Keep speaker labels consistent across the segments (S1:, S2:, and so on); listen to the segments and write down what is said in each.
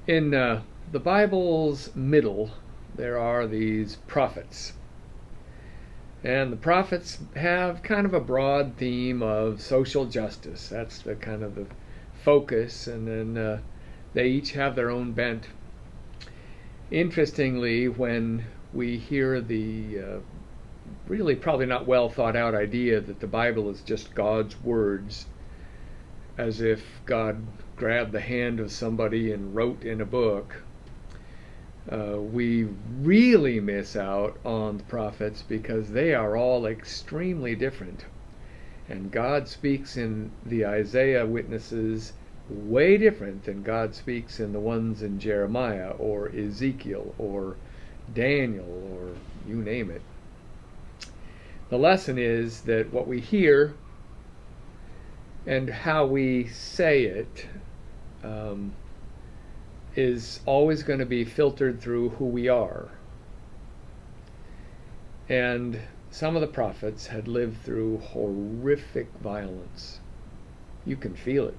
S1: In the Bible's middle, there are these prophets. And the prophets have kind of a broad theme of social justice. That's the kind of the focus, and then they each have their own bent. Interestingly, when we hear the really probably not well thought out idea that the Bible is just God's words, as if God grabbed the hand of somebody and wrote in a book, we really miss out on the prophets, because they are all extremely different. And God speaks in the Isaiah witnesses way different than God speaks in the ones in Jeremiah or Ezekiel or Daniel or you name it. The lesson is that what we hear and how we say it is always going to be filtered through who we are. And some of the prophets had lived through horrific violence. You can feel it.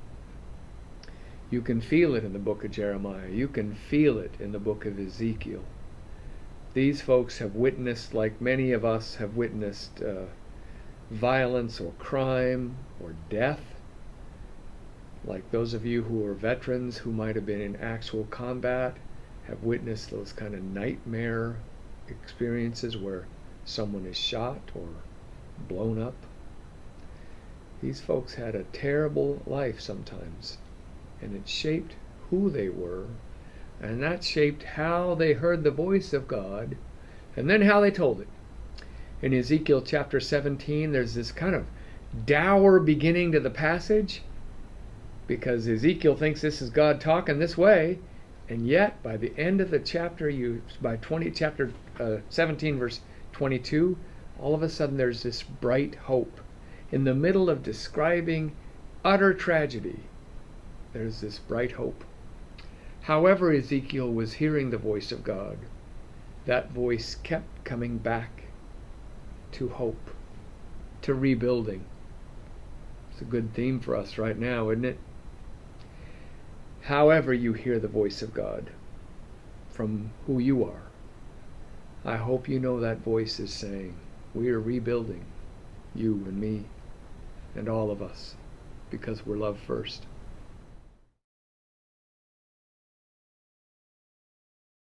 S1: You can feel it in the book of Jeremiah. You can feel it in the book of Ezekiel. These folks have witnessed, like many of us have witnessed, violence or crime or death. Like those of you who are veterans who might have been in actual combat have witnessed those kind of nightmare experiences where someone is shot or blown up. These folks had a terrible life sometimes, and it shaped who they were, and that shaped how they heard the voice of God, and then how they told it. In Ezekiel chapter 17, there's this kind of dour beginning to the passage, because Ezekiel thinks this is God talking this way, and yet by the end of the chapter, chapter 17 verse 22, all of a sudden there's this bright hope. In the middle of describing utter tragedy, there's this bright hope. However Ezekiel was hearing the voice of God, that voice kept coming back to hope, to rebuilding. It's a good theme for us right now, isn't it? However you hear the voice of God, from who you are, I hope you know that voice is saying, we are rebuilding, you and me, and all of us, because we're loved first.